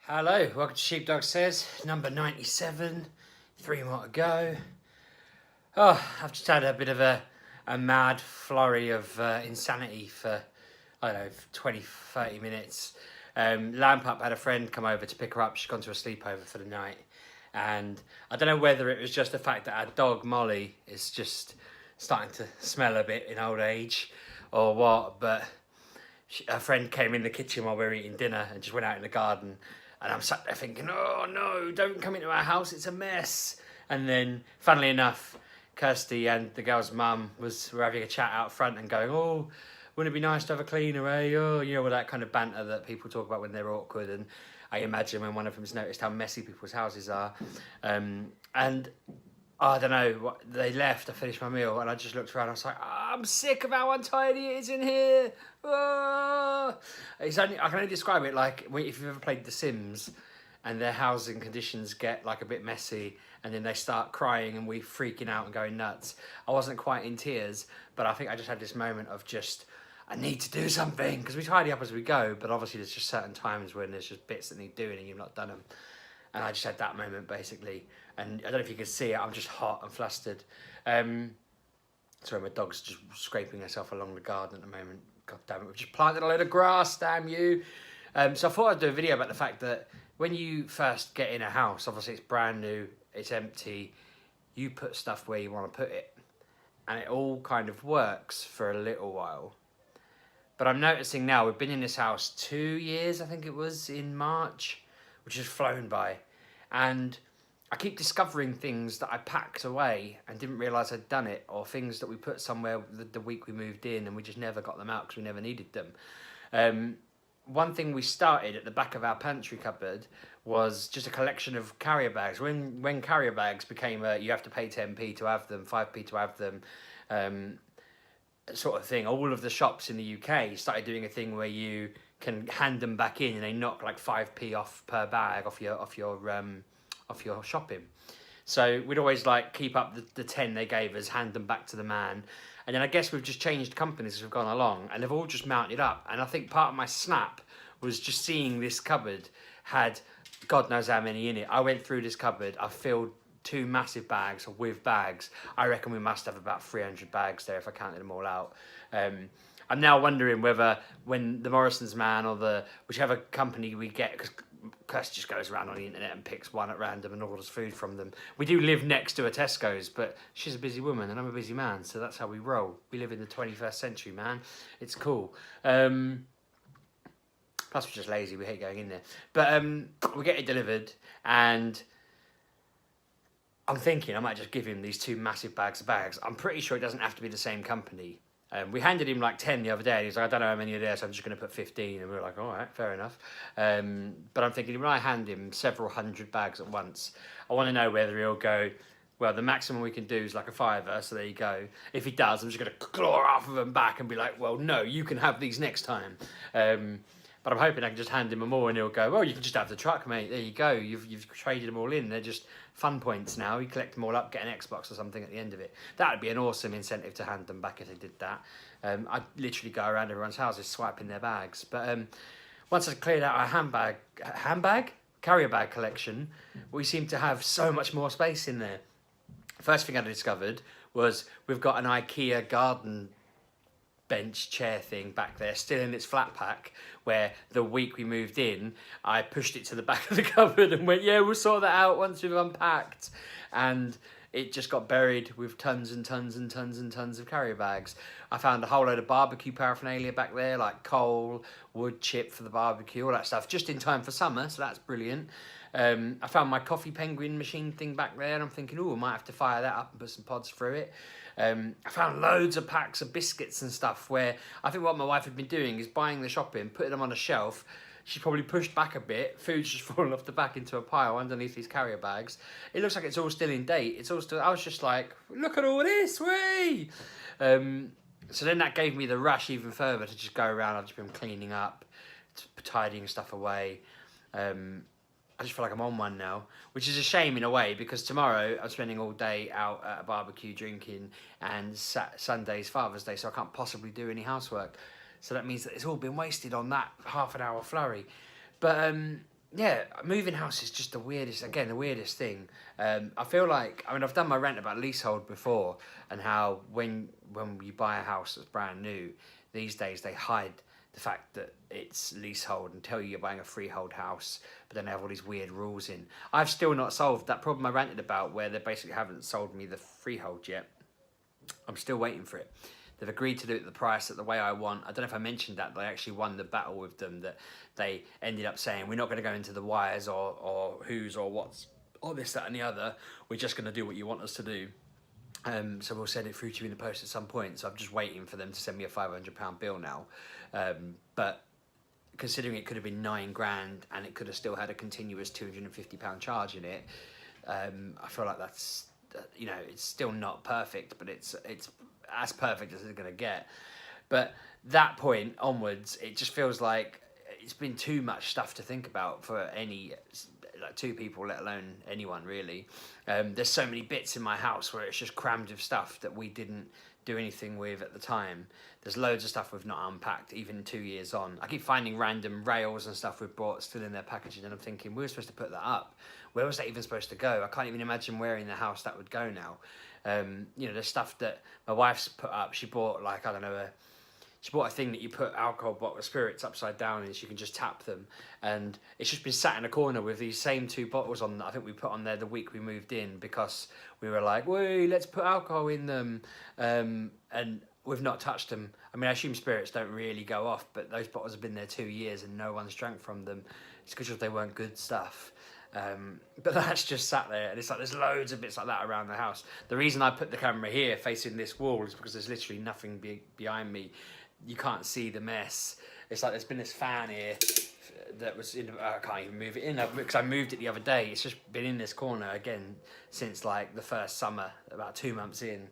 Hello, welcome to Sheepdog Says, number 97, 3 more to go. Oh, I've just had a bit of a mad flurry of insanity for, I don't know, 20, 30 minutes. Lamp Up had a friend come over to pick her up. She's gone to a sleepover for the night. And I don't know whether it was just the fact that our dog, Molly, is just starting to smell a bit in old age or what, but her friend came in the kitchen while we were eating dinner and just went out in the garden. And I'm sat there thinking, oh no, don't come into our house, it's a mess. And then, funnily enough, Kirsty and the girl's mum were having a chat out front and going, oh, wouldn't it be nice to have a cleaner, eh? Oh, you know, all that kind of banter that people talk about when they're awkward. And I imagine when one of them's noticed how messy people's houses are. And I don't know, they left, I finished my meal, and I just looked around, I was like, I'm sick of how untidy it is in here. Oh. I can only describe it like if you've ever played The Sims and their housing conditions get like a bit messy and then they start crying and we freaking out and going nuts. I wasn't quite in tears, but I think I just had this moment of just, I need to do something, because we tidy up as we go, but obviously there's just certain times when there's just bits that need doing and you've not done them. And I just had that moment basically. And I don't know if you can see it, I'm just hot and flustered. Sorry, my dog's just scraping herself along the garden at the moment. God damn it, we've just planted a load of grass, damn you. So I thought I'd do a video about the fact that when you first get in a house, obviously it's brand new, it's empty, you put stuff where you want to put it. And it all kind of works for a little while. But I'm noticing now, we've been in this house 2 years, I think it was, in March, which has flown by. And I keep discovering things that I packed away and didn't realise I'd done it, or things that we put somewhere the week we moved in and we just never got them out because we never needed them. One thing we started at the back of our pantry cupboard was just a collection of carrier bags. When carrier bags became you have to pay 10p to have them, 5p to have them, sort of thing, all of the shops in the UK started doing a thing where you can hand them back in and they knock like 5p off per bag off your shopping. So we'd always like keep up the 10 they gave us, hand them back to the man. And then I guess we've just changed companies as we've gone along and they've all just mounted up. And I think part of my snap was just seeing this cupboard had God knows how many in it. I went through this cupboard, I filled 2 massive bags with bags. I reckon we must have about 300 bags there if I counted them all out. I'm now wondering whether when the Morrison's man or whichever company we get, because Kirsty just goes around on the internet and picks one at random and orders food from them. We do live next to a Tesco's, but she's a busy woman and I'm a busy man, so that's how we roll. We live in the 21st century, man. It's cool. Plus we're just lazy, we hate going in there. But we get it delivered and I'm thinking I might just give him these 2 massive bags of bags. I'm pretty sure it doesn't have to be the same company. We handed him like 10 the other day and he's like, I don't know how many are there, so I'm just going to put 15. And we were like, all right, fair enough. But I'm thinking when I hand him several hundred bags at once, I want to know whether he'll go, well, the maximum we can do is like a £5, so there you go. If he does, I'm just going to claw half of them back and be like, well, no, you can have these next time. But I'm hoping I can just hand him more and he'll go, well, you can just have the truck, mate. There you go. You've traded them all in. They're just fun points now. You collect them all up, get an Xbox or something at the end of it. That would be an awesome incentive to hand them back if they did that. I'd literally go around everyone's houses swiping their bags. But once I cleared out our carrier bag collection, we seem to have so much more space in there. First thing I discovered was we've got an IKEA garden bench chair thing back there, still in its flat pack, where the week we moved in, I pushed it to the back of the cupboard and went, yeah, we'll sort that out once we've unpacked. And it just got buried with tons and tons and tons and tons of carrier bags. I found a whole load of barbecue paraphernalia back there, like coal, wood chip for the barbecue, all that stuff, just in time for summer, so that's brilliant. I found my coffee penguin machine thing back there and I'm thinking, oh, I might have to fire that up and put some pods through it. I found loads of packs of biscuits and stuff where I think what my wife had been doing is buying the shopping, putting them on a shelf. She probably pushed back a bit, food's just fallen off the back into a pile underneath these carrier bags. It looks like it's all still in date. It's all still, I was just like, look at all this, whee! So then that gave me the rush even further to just go around. I've just been cleaning up, tidying stuff away. I just feel like I'm on one now, which is a shame in a way because tomorrow I'm spending all day out at a barbecue drinking and Sunday's Father's Day, so I can't possibly do any housework. So that means that it's all been wasted on that half an hour flurry. But yeah, moving house is just the weirdest. Again, the weirdest thing. I feel like I've done my rant about leasehold before, and how when you buy a house that's brand new, these days they hide the fact that it's leasehold and tell you you're buying a freehold house, but then they have all these weird rules in. I've still not solved that problem I ranted about, where they basically haven't sold me the freehold yet. I'm still waiting for it. They've agreed to do it the price at the way I want. I don't know if I mentioned that, but I actually won the battle with them, that they ended up saying, we're not going to go into the whys or who's or what's or this, that and the other. We're just going to do what you want us to do. So we'll send it through to you in the post at some point. So I'm just waiting for them to send me a £500 bill now. But considering it could have been £9,000 and it could have still had a continuous £250 charge in it, I feel like that's, it's still not perfect, but it's as perfect as it's going to get. But that point onwards, it just feels like it's been too much stuff to think about for two people, let alone anyone really. There's so many bits in my house where it's just crammed with stuff that we didn't do anything with at the time. There's loads of stuff we've not unpacked, even 2 years on. I keep finding random rails and stuff we've bought still in their packaging, and I'm thinking, we were supposed to put that up. Where was that even supposed to go? I can't even imagine where in the house that would go now. There's stuff that my wife's put up. She bought she bought a thing that you put alcohol bottle of spirits upside down and you can just tap them. And it's just been sat in a corner with these same two bottles on that I think we put on there the week we moved in, because we were like, whoa, let's put alcohol in them. And we've not touched them. I assume spirits don't really go off, but those bottles have been there 2 years and no one's drank from them. It's because they weren't good stuff. But that's just sat there, and it's like there's loads of bits like that around the house. The reason I put the camera here facing this wall is because there's literally nothing behind me. You can't see the mess. It's like there's been this fan here that was in. I can't even move it in because I moved it the other day. It's just been in this corner again since like the first summer, about 2 months in,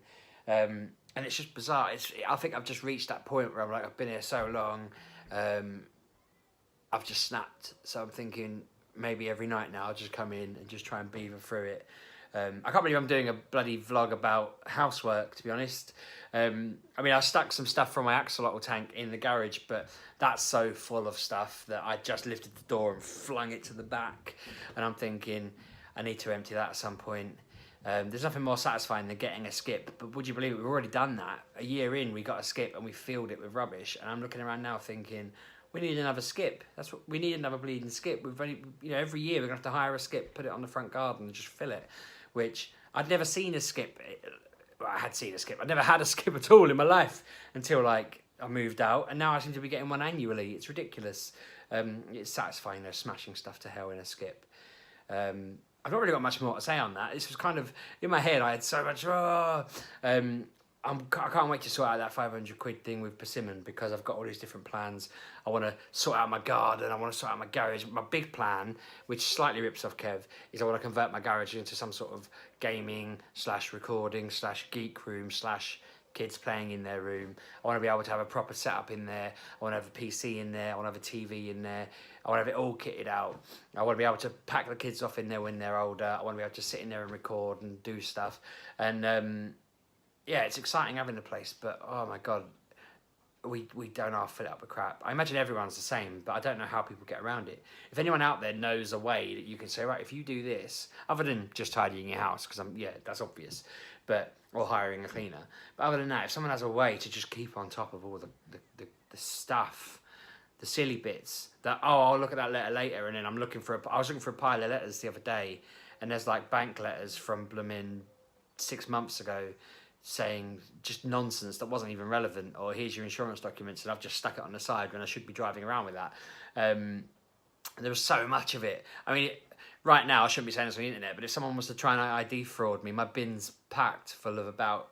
and it's just bizarre. I think I've just reached that point where I'm like, I've been here so long, I've just snapped. So I'm thinking, maybe every night now I'll just come in and just try and beaver through it. I can't believe I'm doing a bloody vlog about housework, to be honest. I stuck some stuff from my axolotl tank in the garage, but that's so full of stuff that I just lifted the door and flung it to the back. And I'm thinking, I need to empty that at some point. There's nothing more satisfying than getting a skip, but would you believe it? We've already done that. A year in, we got a skip and we filled it with rubbish. And I'm looking around now thinking, we need another skip. We need another bleeding skip. We've only, every year we're gonna have to hire a skip, put it on the front garden and just fill it. Which I'd never seen a skip. Well, I had seen a skip. I'd never had a skip at all in my life until I moved out, and now I seem to be getting one annually. It's ridiculous. It's satisfying though, smashing stuff to hell in a skip. I've not really got much more to say on that. This was kind of in my head. I had so much. I can't wait to sort out that £500 thing with Persimmon, because I've got all these different plans. I want to sort out my garden. I want to sort out my garage. My big plan, which slightly rips off Kev, is I want to convert my garage into some sort of gaming / recording / geek room / kids playing in their room. I want to be able to have a proper setup in there. I want to have a PC in there. I want to have a TV in there. I want to have it all kitted out. I want to be able to pack the kids off in there when they're older. I want to be able to sit in there and record and do stuff. And yeah, it's exciting having the place, but oh my god, we don't half fill it up with crap. I imagine everyone's the same, but I don't know how people get around it. If anyone out there knows a way that you can say, right, if you do this, other than just tidying your house, because that's obvious, or hiring a cleaner. But other than that, if someone has a way to just keep on top of all the stuff, the silly bits, that, I'll look at that letter later, and then I was looking for a pile of letters the other day, and there's like bank letters from blooming 6 months ago, saying just nonsense that wasn't even relevant, or here's your insurance documents, and I've just stuck it on the side when I should be driving around with that. There was so much of it. Right now I shouldn't be saying this on the internet, but if someone was to try and ID fraud me, my bin's packed full of about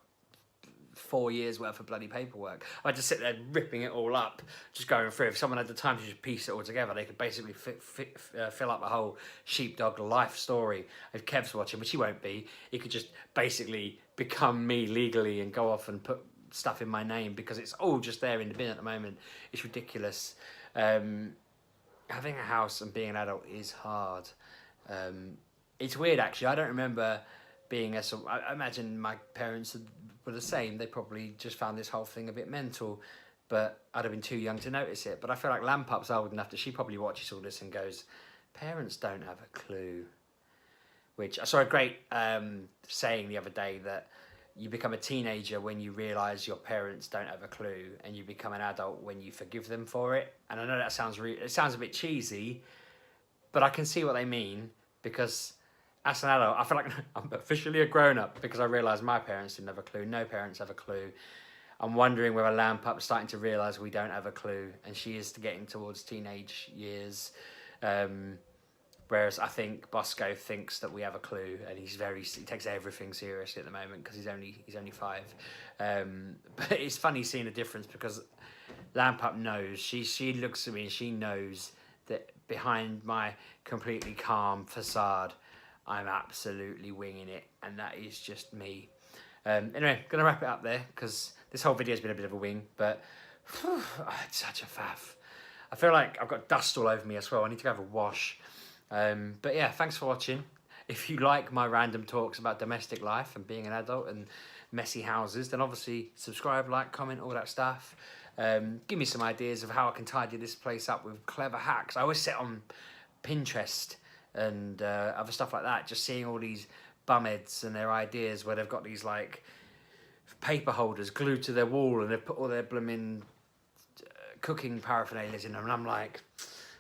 4 years worth of bloody paperwork. I just sit there ripping it all up, just going through. If someone had the time to just piece it all together, they could basically fill up a whole Sheepdog life story. If Kev's watching, which he won't be, he could just basically become me legally and go off and put stuff in my name, because it's all just there in the bin at the moment. It's ridiculous. Having a house and being an adult is hard. It's weird actually. I don't remember being I imagine my parents were the same. They probably just found this whole thing a bit mental, but I'd have been too young to notice it. But I feel like Lampup's old enough that she probably watches all this and goes, parents don't have a clue. Which I saw a great saying the other day, that you become a teenager when you realise your parents don't have a clue, and you become an adult when you forgive them for it. And I know that sounds it sounds a bit cheesy, but I can see what they mean, because as an adult, I feel like I'm officially a grown-up because I realise my parents didn't have a clue, no parents have a clue. I'm wondering whether Lamp Up's starting to realise we don't have a clue, and she is getting towards teenage years. Whereas I think Bosco thinks that we have a clue, and he takes everything seriously at the moment because he's only 5. But it's funny seeing a difference, because Lamp Up knows, she looks at me and she knows that behind my completely calm facade, I'm absolutely winging it, and that is just me. Anyway, gonna wrap it up there because this whole video has been a bit of a wing, but it's such a faff. I feel like I've got dust all over me as well. I need to go have a wash. But yeah, thanks for watching. If you like my random talks about domestic life and being an adult and messy houses, then obviously subscribe, like, comment, all that stuff. Give me some ideas of how I can tidy this place up with clever hacks. I always sit on Pinterest and other stuff like that, just seeing all these bumheads and their ideas where they've got these like paper holders glued to their wall and they've put all their blooming cooking paraphernalia in them, and I'm like,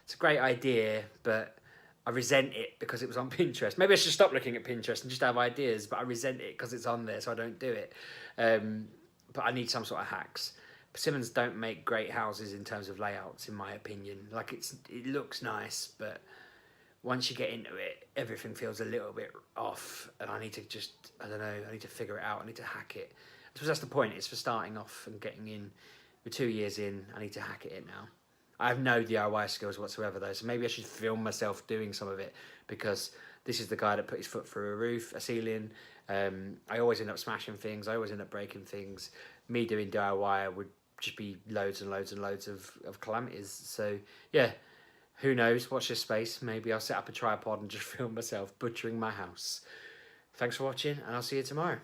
it's a great idea, but I resent it because it was on Pinterest. Maybe I should stop looking at Pinterest and just have ideas, but I resent it because it's on there, so I don't do it. But I need some sort of hacks. Persimmons don't make great houses in terms of layouts, in my opinion. Like, it looks nice, but once you get into it, everything feels a little bit off, and I need to just, I don't know, I need to figure it out. I need to hack it. I suppose that's the point. It's for starting off and getting in. We're 2 years in, I need to hack it in now. I have no DIY skills whatsoever though, so maybe I should film myself doing some of it, because this is the guy that put his foot through a roof, a ceiling. I always end up smashing things, I always end up breaking things. Me doing DIY would just be loads and loads and loads of calamities. So yeah, who knows, watch this space. Maybe I'll set up a tripod and just film myself butchering my house. Thanks for watching, and I'll see you tomorrow.